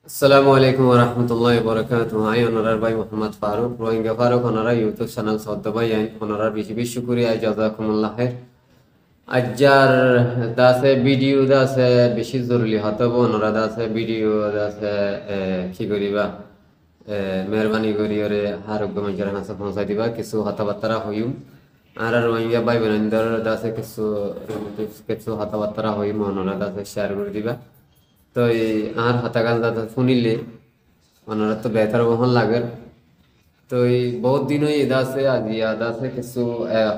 আসসালামু আলাইকুম ওয়া রাহমাতুল্লাহি ওয়া বারাকাতুহু। আই অনারার ভাই মোহাম্মদ ফারুক রোহিঙ্গা ফারুক অনারা ইউটিউব চ্যানেল সদ্য ভাই আই অনারার বেশি বেশি শুকরিয়া জাযাকুমুল্লাহ খাইর। আজ্জার দাসে ভিডিও দাসে বেশি জরুরি হতব অনারা দাসে ভিডিও দাসে কি করিবা মেহরবানি করি ওরে আরোগ্য মানুষের কাছে পৌঁছাই দিবা কিছু কথাবার্তা হইম আর রোহিঙ্গা ভাই বোনদের দাসে কিছু কিছু কথাবার্তা হইম অনারা দাসে শেয়ার করে দিবা। তো এই আর হতাগান দাদা শুনিলে ওনারা তো বেতার বহন লাগে। তো এই বহুত দিন হই এদা আছে আজি আদা আছে কিছু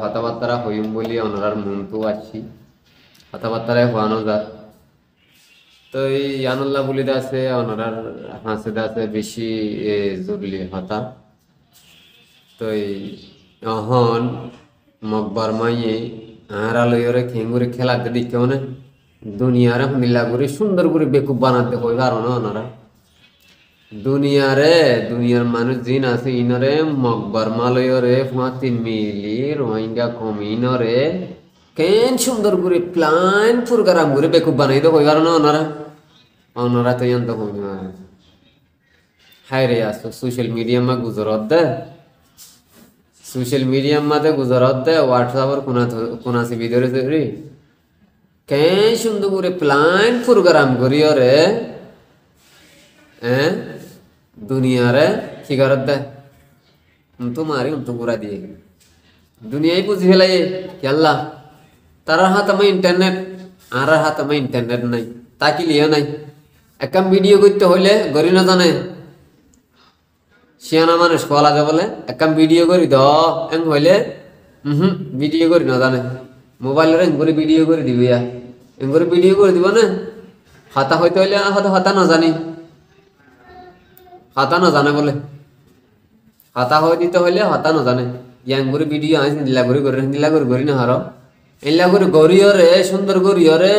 কথাবার্তা হইম বলি ওনারার মন তো আসছি কথাবার্তায় হওয়ানো যা। তো এই ইয়ানুল্লাহ বলি আছে ওনারার হাসে আছে বেশি জরুরি হতা। তো এই অহন মকবার মাইয়ে আর আলোয়রে খেঙ্গুরে খেলাতে দিকে মানে দুনিয়ারে মিলা করে সুন্দর করে বেকুব বানাতে হয় কারণ ওনারা দুনিয়ার মানুষ জিন আছে ইনরে মকবর মালয়রে ফাঁতি মিলি রোহিঙ্গা কমিনরে কেন সুন্দর করে প্ল্যান প্রোগ্রাম করে বেকুব বানাই তো হয় কারণ ওনারা ওনারা তো জানতে হয় না। হায় রে আসো সোশ্যাল মিডিয়া মা গুজরত দে সোশ্যাল মিডিয়া মাতে গুজরত দে হোয়াটসঅ্যাপের কোনাসি ভিডিওরে রে কেন সুন্দর করে প্ল্যান প্রোগ্রাম করি ওরে দুনিয়ারে কি করত দে তো মারি তো ঘুরা দিয়ে দুনিয়ায় বুঝি ফেলাই কেল্লা তার হাত আমার ইন্টারনেট আর হাত আমার ইন্টারনেট নাই তাকি লিও নাই একাম ভিডিও করতে হইলে গড়ি না জানে শিয়ানা মানুষ কলা যা বলে একাম ভিডিও করি দ এং হইলে ভিডিও করি না জানে মোবাইলের এং করে ভিডিও করে দিবি এং করে ভিডিও করে দিব না হাতা হইতে হইলে হয়তো হাতা না জানি হাতা না জানে বলে হাতা হয়ে দিতে হইলে হাতা না জানে ইয়াং করে ভিডিও আইস নীলা করে গড়ি না হারো এলা করে গড়িয়রে সুন্দর গড়িয়রে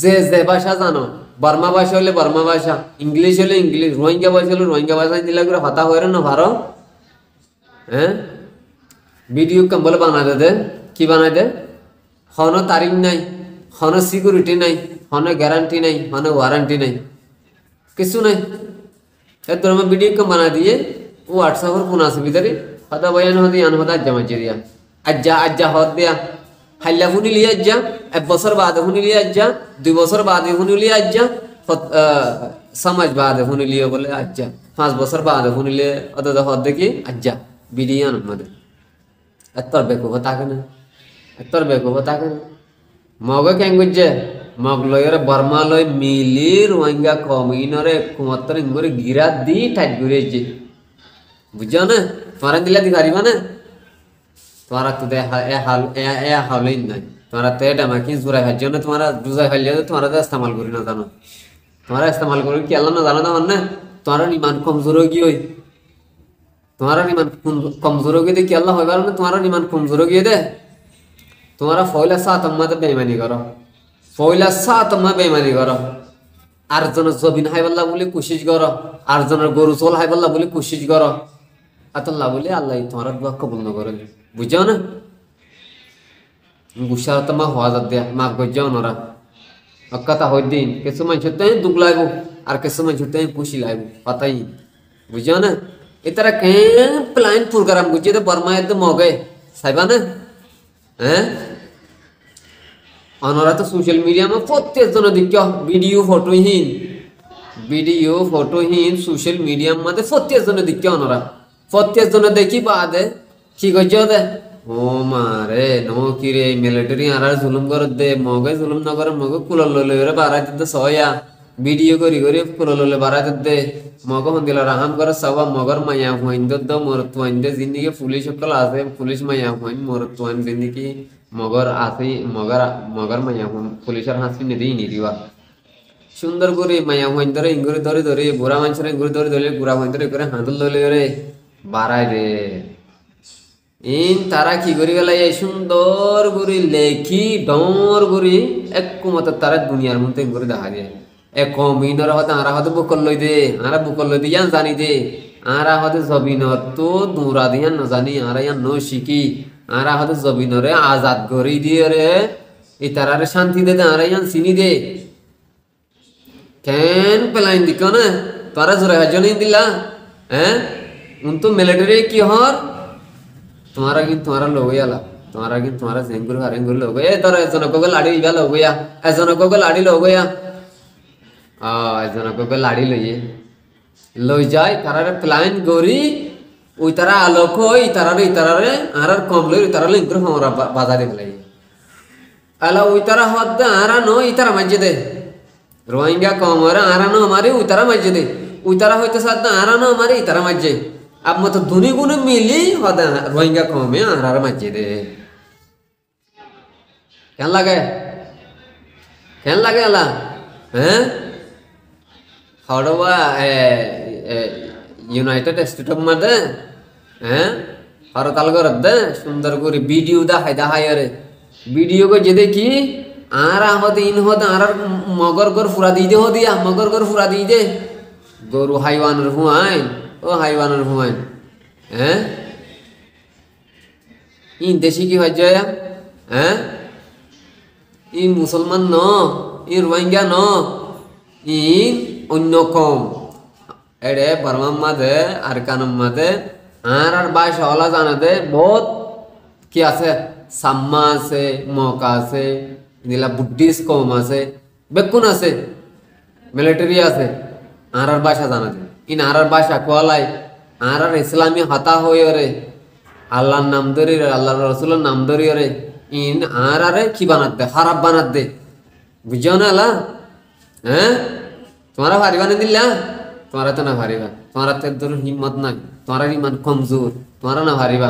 যে যে ভাষা জানো বর্মা ভাষা হলে বর্মা ভাষা ইংলিশ হলে ইংলিশ রোহিঙ্গা ভাষা হলে রোহিঙ্গা ভাষা নীলা করে হাতা হয়ে না ভারো ভিডিও কম বলে বানাই দে কি বানাই দে হন তারিখ নাই হন সিকিউরিটি নাই হন গ্যারান্টি নাই হন ওয়ারেন্টি নাই কিছু নাই তোর আমি ভিডিও কম বানা দিয়ে ও হোয়াটসঅ্যাপের কোন আছে ভিতরে হতা বয়ান হতে আন হতা আজ্জা মাঝে দিয়া আজ্জা হত দিয়া হাইলা শুনি লিয়ে আজ্জা 1 বছর বাদে শুনি লিয়ে আজ্জা 2 বছর বাদে শুনি লিয়ে আজ্জা সমাজ বাদে শুনি লিয়ে বলে আজ্জা 5 বছর বাদে শুনি লিয়ে অত হত দেখি আজ্জা ভিডিও আন আমাদের এতর বেকু হতা কেন এতর বেকু হতা কেন মগ কেন গুজে মগ লয়রে বর্মা লয় মিলি রোহিঙ্গা কমিনরে কুমত্তর ইঙ্গুরে গিরা দি ঠাট ঘুরেছে বুঝছো না তোমারা দিলা দি পারিবা না তোমারা তো দে এ হালই নাই তোমারা তো এটা মাকি জুরাই হাজ না তোমারা জুজাই হাইলে তোমারা তো ইস্তেমাল করি না জানো তোমারা ইস্তেমাল করি কি আল্লাহ না জানো না মানে তোমারা ইমান কমজোর হয়ে গিয়ে তোমারা ইমান কমজোর হয়ে কি আল্লাহ হইবার না তোমারা ইমান কমজোর গিয়ে দে তোমারা ফয়লা সাত আম্মাতে বেঈমানি করো ফয়লা সাত আম্মা বেঈমানি করো আর জনের জবিন হাইবাল্লাহ বলে কোশিশ করো আর জনের গরু চল হাইবাল্লাহ বলে কোশিশ করো আতাল্লাহ বলে আল্লাহ তোমার দোয়া কবুল না করে বুঝছো না গুসার তো মা হওয়া যাত দেয়া মাফ করছো ওনারা অক্কাতা হই দিন কিছু মানুষের তো দুঃখ লাগবো আর কিছু মানুষের তো খুশি লাগবো পাতাই বুঝছো না এ তারা কেন প্ল্যান প্রোগ্রাম করছে তো বর্মায় তো মগে সাইবা না ওনারা তো সোশ্যাল মিডিয়া में প্রত্যেক জন দিকে ভিডিও ফটোহীন সোশ্যাল মিডিয়া মধ্যে প্রত্যেক জন দিকে ওনারা প্রত্যেক জন দেখি বাদে কি করছে দে ও মারে নো কি রে মিলিটারি আর জুলুম করে দে মগে জুলুম না করে মগে কুলল ললে বাড়াই দিতে সয়া ভিডিও করি করে কুলল ললে বাড়াই দিতে মগ হন্দিলা রাহাম করে সবা মগর মায়া হইন দ মোর তোইন্দে জিন্দিগি পুলিশ সকল আছে পুলিশ মায়া হইন মোর তোইন জিন্দিগি মগর আসি মগর মায়া পুলিশের হাসি নিদি নিদিবা সুন্দর করে মায়া হইন ধরে ইঙ্গুরি ধরে ধরে বুড়া মানুষের ইঙ্গুরি ধরে ধরে বুড়া হইন ধরে করে হাঁদুল ধরে রে বাড়াই রে ইন তারা কি করি গেল এই সুন্দর করে লেখি ডর করে এক মত তারা দুনিয়ার মধ্যে করে দেখা যায় এক কমিনর হতে আরা হতে বুকল লই দে আরা বুকল লই দিয়ান জানি দে আরা হতে জবিনত তো দূরা দিয়ান না জানি আরা ইয়ান ন শিখি আরা হতে জবিনরে আজাদ করি দিয়ে রে এই তারারে শান্তি দে আরা ইয়ান চিনি দে কেন পেলাইন দিক না তোরা জোরে হাজনি দিলা হ্যাঁ উন্তু মিলিটারি কি হর তোমারা কিন্তু তোমারা লোক আলা তোমারা কিন্তু তোমারা জেঙ্গুর হারেঙ্গুর লোক এ তোরা এজনক লাড়ি ইবা লোক এজনক লাড়ি লোক এজনক লাড়ি লইয়ে লই যায় তারারে প্ল্যান করি ওই তারা আলোক ই তারারে আর কম লই তারা লিঙ্কুর হমরা বাজারে ফেলাই আলা ওই তারা হদ আরা নো ই তারা মাঝে দে রোহিঙ্গা কম আর আরা নো আমারে ওই তারা মাঝে দে ওই তারা হইতে সাদ আরা নো আমারে ই তারা মাঝে अब मत दुनी गुने मिली हद रोहिंग्या कौम में आरार मस्जिद क्या लगे अल्लाह हैं हड़वा यूनाइटेड स्टेट ऑफ मदे हैं हर ताल को रद्द सुंदर को वीडियो दा हाय रे वीडियो को जे देखी आरा हद इन हद आरार मगर गोर फुरा दी दे हो दिया मगर गोर फुरा दी दे गोरु हाइवान रुआइन ओ हाइवान रुआइन हैं इन देशी की वजह हैं इन मुसलमान न इन रोहिंग्या न इन अन्य कौम एडे बर्मा मदे आरकानम मदे आर भाषा वाला जाना दे बहुत क्या से सम्मा से मौका से नीला बुद्धिस्ट कौम से बेकुना से मिलिट्री से आर भाषा जाना दे इन आर भाषा को लाई आर इस्लामी हता हो रे अल्लाह नाम धरी रे अल्लाह रसूल नाम धरी रे इन आर की बनात दे खराब बनात दे बुझो ना अल्लाह हैं तुम्हारा भारी बने दिल्ला तुम्हारा तो ना भारी बा तुम्हारा तो दूर हिम्मत ना तुम्हारा ईमान कमजोर तुम्हारा ना भारी बा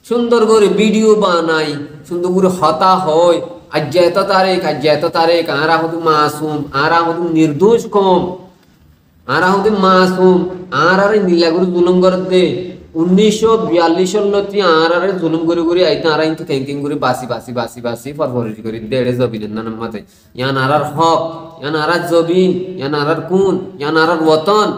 सुंदर করে ভিডিও বানাই সুন্দর করে হতা হয় আজ এত তারিখ আরা হদু মাসুম আরা হদু নির্দোষ কম आरा होते मासूम आरारे नीलागुरु जुलम करते 1942 लती आरारे जुलम गुरी आइते आरा इनके थैंकिंग गुरी बासी फरफरी करी देड़े जबीन नम्मते यान आरार हक यान आरार जबीन यान आरार कुन यान आरार वतन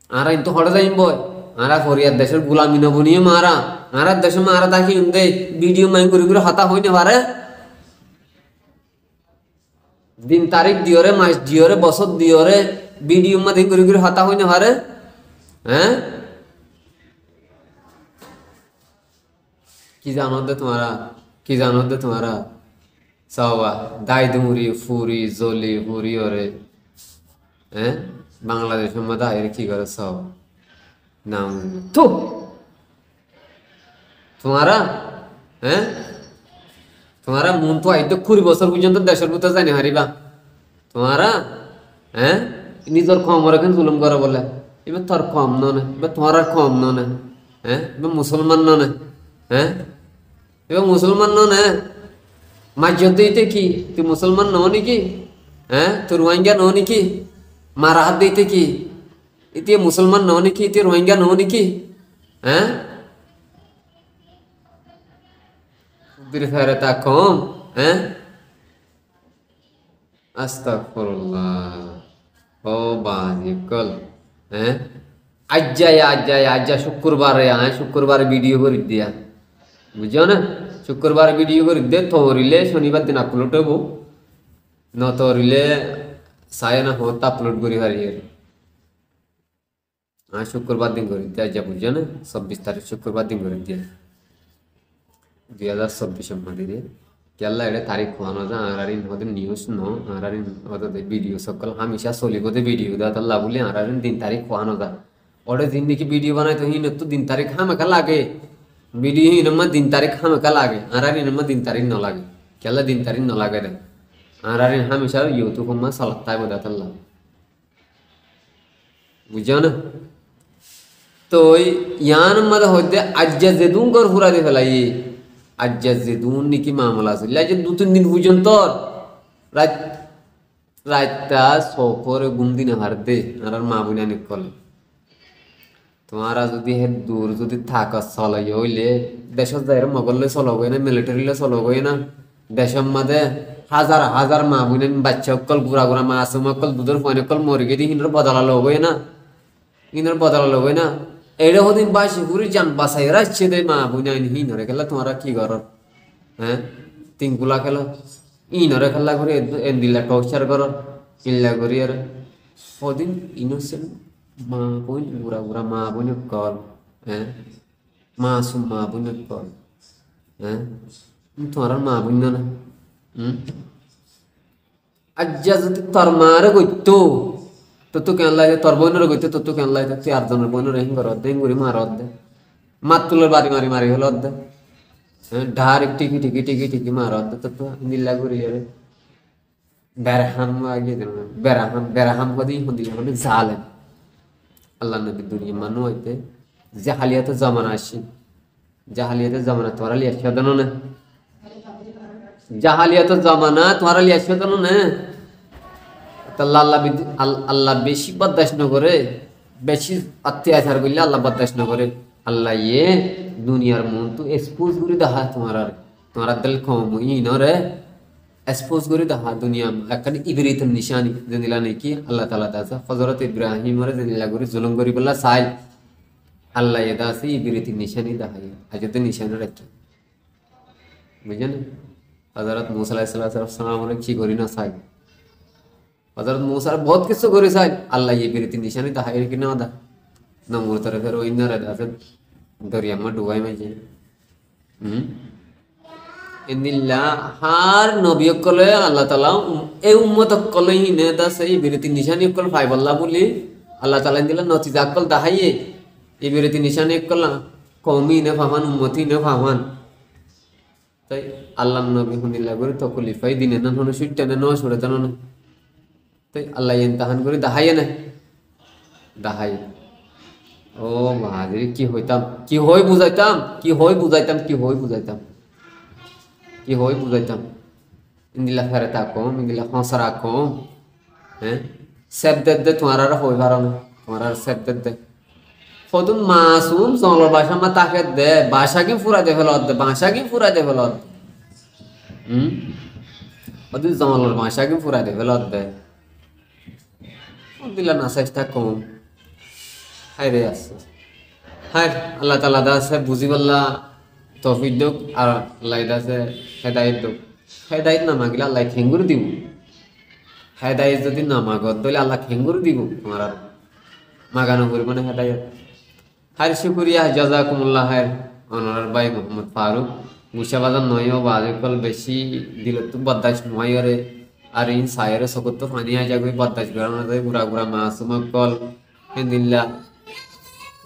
आरा इनतो हड़ जाइम बय आरा फरियाद देशर गुलामी न बनिए मारा आरा देश में आरा ताकि उनदे वीडियो माइन गुरी हता होइने पारे दिन तारीख दियो रे मास दियो रे बसत दियो रे वीडियो में देख गुरी हता होई ना हारे हैं की जानो दे तुम्हारा सवा दाई दुमुरी फुरी जोली फुरी ओरे हैं बांग्लादेश में दाई की करे सब नाम तो तुम्हारा हैं तुम्हारा मुन तो आई तो खुरी बसर पर्यন্ত দেশের ভিতর জানি হারিবা তোমারা হ্যাঁ নিজের কম রাখেন জুলুম করে বলে এবার তোর কম নয় এবার তোমার কম নয় হ্যাঁ এবার মুসলমান নয় হ্যাঁ এবার মুসলমান নয় মাজ্জত দিতে কি তুই মুসলমান নও নাকি হ্যাঁ তুই রোহিঙ্গা নও নাকি মারা হাত দিতে কি ইতি মুসলমান নও নাকি ইতি রোহিঙ্গা নও নাকি হ্যাঁ बिरफेरता कौम हैं अस्तगफुरुल्लाह ओ बाजी कल हैं आज शुक्रवार वीडियो कर दिया बुझो ना शुक्रवार वीडियो कर दे तोरिले शनिवार दिन अपलोड हो न तोरिले साया ना होता अपलोड करी हारिए हाँ शुक्रवार दिन कर दिया आज बुझो ना 26 तारीख शुक्रवार दिन कर दिया 2024 मध्ये केला एडे तारीख खुआनो जा आरारिन होते न्यूज नो आरारिन होते वीडियो सकल हमेशा सोलिबोते वीडियो दा तल्ला बोले आरारिन दिन तारीख खुआनो जा ओडे दिन की वीडियो बनाए तो हिन तो दिन तारीख हम का लागे वीडियो हिन म दिन तारीख हम का लागे आरारिन म दिन तारीख न लागे केला दिन तारीख न लागे रे आरारिन हमेशा यूट्यूब म सलता बोदा तल्ला बुझो ना तो यान मद होते अज्जा जेदुन कर पूरा दे फलाई आज जेदुन निकी मामला আছে লাগে 2-3 দিন পর্যন্ত রাতটা সফরে ঘুম দিনে হারদে আর মা বুনা নিকল তোমারা যদি হে দূর যদি থাকা চলাই হইলে দেশত যাইরে মগললে চলবে না মিলিটারিলে চলবে না দেশের মধ্যে হাজার হাজার মা বুনা বাচ্চা কল গুড়া গুড়া মা আসম কল দুধের ফোনে কল মরে গেদি হিনর বদলা লবে না হিনর বদলা লবে না एडे होदिन बाशी पूरी जान बासाई राच्छे दे मा बुना इन हरे केला तुम्हारा की कर हैं तिंकुला केला इन हरे केला करे एंदिला टॉर्चर कर इल्ला करी यार সদিন ইনোসেন্ট মা বোন বুড়া বুড়া মা বোন কল হ্যাঁ মাসুম মা বোন কল হ্যাঁ তোমার মা বোন না আজ্জা যদি তোর মারে গইতো তো কেন লাগে তোর বোনের গইতো তো কেন লাগে তুই আটজনের বোনের হিং কর অর্ধে হিং করি মার অর্ধে মাত তুলের বাড়ি মারি মারি হলো অর্ধে ডাইরেক্ট টিকি টিকি টিকি টিকি মার অর্ধে তো নীলা করি যাবে বেরহাম আগে বেরহাম বেরহাম কদি হন্দিল মানে জালেম আল্লাহ নবী দুনিয়া মানু হইতে জাহালিয়াতের জামানা আসি জাহালিয়াতের জামানা তোরা লিয়া সাধানো না জাহালিয়াতের জামানা তোরা লিয়া সাধানো না তাহলে আল্লাহ বেশি বরদাস্ত না করে বেশি অত্যাচার করলে আল্লাহ বরদাস্ত না করে আল্লাহ ইয়ে দুনিয়ার মন তো এক্সপোজ করে দেখা তোমার দিল কম ই নরে এক্সপোজ করে দেখা দুনিয়া একটা ইবরিতের নিশানি জেনিলা নাকি আল্লাহ তাআলা দাসা হযরত ইব্রাহিমরে জেনিলা করে জুলুম করি বলা চাই আল্লাহ এ দাসি ইবরিতের নিশানি দেখাই আজতে নিশানি রাখি বুঝেন হযরত মুসা আলাইহিস সালাম কি করি না চাই হযরত মুসা বহুত কিছু করে চাই আল্লাহ ইবরিতের নিশানি দেখাই কি না দা নমুর তরফে ওই না রে দাসে দরিয়া মা ডুবাই মাইছে ইন্দিল্লা হার নবী কলে আল্লাহ তাআলা এই উম্মত কলে নে দাসে ইবরিতের নিশানি কল ফাইবাল্লাহ বলি আল্লাহ তাআলা দিলা নতিজা কল দেখাইয়ে ইবরিতের নিশানি কল কওমি নে ফামান উম্মতি নে ফামান তাই আল্লাহ নবী হুনিল্লা করে তো খলিফাই দিনে না হনো সুইটটা না সরে জানো না তাই আল্লাহ ইমতিহান করে দেখাইয়ে না দেখাই ও বাহাদুরি কি হইতাম কি হই বুঝাইতাম কি হই বুঝাইতাম কি হই বুঝাইতাম কি হই বুঝাইতাম ইন্দিলা ফেরতা কম ইন্দিলা হসরা কম হ্যাঁ সেব দে তোমার আর হই পারো না তোমার আর সেব দে ফদুন মাসুম জঙ্গল ভাষা মা তাকে দে ভাষা কি ফুরা দে ফেলত দে ভাষা কি ফুরা দে ফেলত ফদুন জঙ্গল ভাষা কি ফুরা দে ফেলত দে দিলা না চেষ্টা কম হাই রে আছে হাই আল্লাহ তাআলা দাসে বুঝি বললা তৌফিক দক আর আল্লাহ দাসে হেদায়েত দক হেদায়েত না মাগিলে আল্লাহ খেঙ্গুর দিব হেদায়েত যদি না মাগত তাহলে আল্লাহ খেঙ্গুর দিব তোমার আর মাগানো করব না হেদায়েত হাই শুকরিয়া জাযাকুমুল্লাহ খাইর অনার ভাই মোহাম্মদ ফারুক মুশাবাজার নয়ও বাজকল বেশি দিল তো বদাস নয়রে আর ইন সায়রে সকত পানি আই যাগই বদাস গরানো যায় গুড়া গুড়া মাসুম কল হেদিল্লা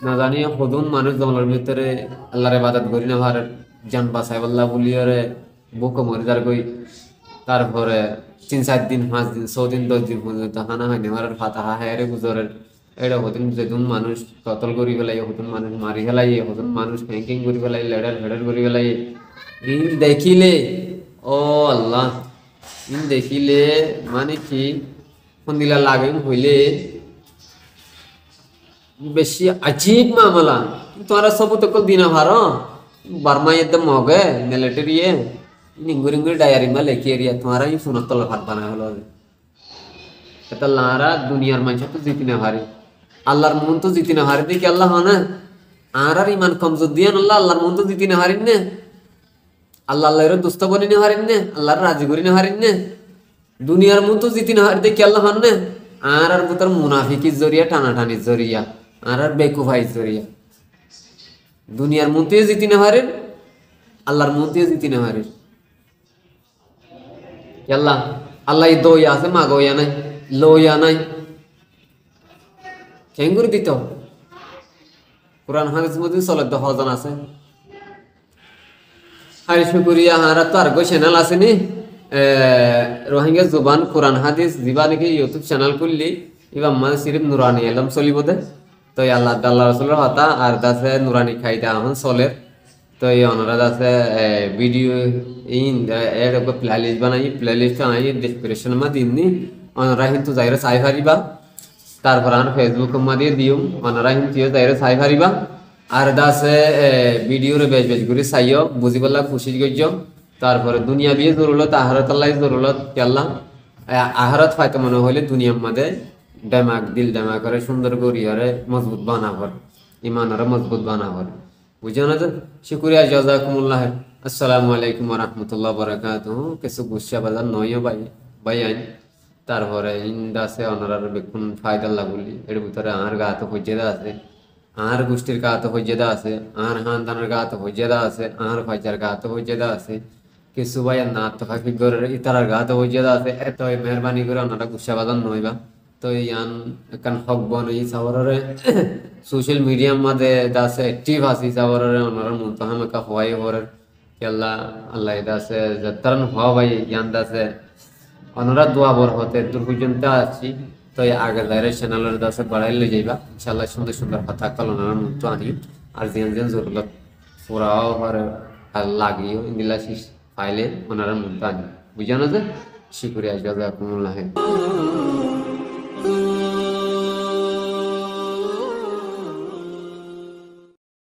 না জানি হদুন মানুষ জঙ্গলের ভিতরে আল্লাহর ইবাদত করি না ভার জান বাঁচাই বল্লা বলিয়রে বুক মরে যার কই তারপরে 3-4 দিন 5 দিন 6 দিন 10 দিন পর্যন্ত হানা হয় নেমার ফাতাহা হায়রে গুজরের এটা হতুন যেতুন মানুষ কতল করি ফেলাই হতুন মানুষ মারি ফেলাই হতুন মানুষ হ্যাঙ্কিং করি ফেলাই লেডার ফেডার করি ফেলাই ইন দেখিলে ও আল্লাহ ইন দেখিলে মানে কি ফন্দিলা লাগে হইলে বেশি আজীব মামলা তোরা সব তো কল দিনা ভারো বার্মা একদম মগে মিলিটারি এ নিঙ্গুরিঙ্গুরি ডায়ারি মা লেখি এরিয়া তোমারা ই সুনত তল ভাত বানায় হলো এটা লারা দুনিয়ার মানুষ তো জিতি না হারি আল্লাহর মন তো জিতি না হারি দেখি আল্লাহ না আর ইমান কমজোর দিয়ে আল্লাহর মন তো জিতি না হারিন না আল্লাহর দুস্ত বনি না হারিন না আল্লাহর রাজি করি না হারিন না দুনিয়ার মন তো জিতি না হারি দেখি আল্লাহ না আর বুতার মুনাফিকির জরিয়া টানাটানির জরিয়া আর বেকুফাই জরিয়া দুনিয়ার মন দিয়ে জিতি না হারেন আল্লাহর মন দিয়ে জিতি না হারেন আল্লাহ আল্লাহ দইয়া আছে মা গইয়া নাই লইয়া নাই কেঙ্গুর দিত কোরআন হাদিস মধ্যে চলত হজন আছে হাই শুকরিয়া হারা তো আর গো চ্যানেল আছে নি রোহিঙ্গা জুবান কোরআন হাদিস দিবা নাকি ইউটিউব চ্যানেল খুললি এবার মানে সিরিফ নুরানি এলম চলিব দে তো আল্লাহ আল্লাহ রসুলের হতা আর দাসে নুরানি খাইতে এখন চলে তো এই ওনারা দাসে ভিডিও ইন এর প্লেলিস্ট বানাই ডেসক্রিপশন মা দিননি ওনারা কিন্তু যাইরে চাই পারিবা তারপর আর ফেসবুক মা দিয়ে দিম ওনারা কিন্তু যাইরে চাই পারিবা আর দাসে ভিডিওরে বেশ বেশ করে চাইও বুঝি বললা খুশি গজ্য তারপরে দুনিয়া বিয়ে জরুরত আহারত আল্লাহ জরুরত আল্লাহ আহারত ফাইতে মনে হইলে দুনিয়ার মধ্যে ডেমাক দিল ডেমা করে সুন্দর করি হরে মজবুত বানাবর ইমান হরে মজবুত বানাবর বুঝো না তো শুকরিয়া জাযাকুমুল্লাহ আসসালামু আলাইকুম ওয়া রাহমাতুল্লাহি ওয়া বারাকাতুহু কিছু গুচ্ছা বাজার নয় ভাই আইন তারপরে ইন্দা আছে অনারার বেকুন ফায়দা লাগুলি এর ভিতরে আর গা তো হজ্জেদা আছে আর গোষ্ঠীর গা তো হজ্জেদা আছে আর হানদানের গা তো হজ্জেদা আছে আর ফাইজার গা তো হজ্জেদা আছে কিছু ভাই না তো ফাঁকি করে ইতারার গা তো হজ্জেদা আছে এত মেহরবানি করে ওনারা গুসা বাদান নইবা তো ইয়ান একান হক বন এই সাবরে সোশ্যাল মিডিয়ার মধ্যে দাসে অ্যাক্টিভ আছে সাবরে ওনারা মুনতাহাম কা হওয়াই হরে আল্লাহ আল্লাহ দাসে যতরন হওয়া ভাই ইয়ান দাসে ওনারা দোয়া বর হতে দূর পর্যন্ত আছি তো এই আগের দায়ের চ্যানেলের দাসে বাড়াই লই যাইবা ইনশাআল্লাহ সুন্দর সুন্দর কথা কল ওনারা মুক্ত আনি আর যেন যেন জরুরত পুরাও হরে আর লাগিও ইংলা ফাইলে ওনারা মুক্ত আনি বুঝানো যে শিকুরিয়া জাযাকুমুল্লাহ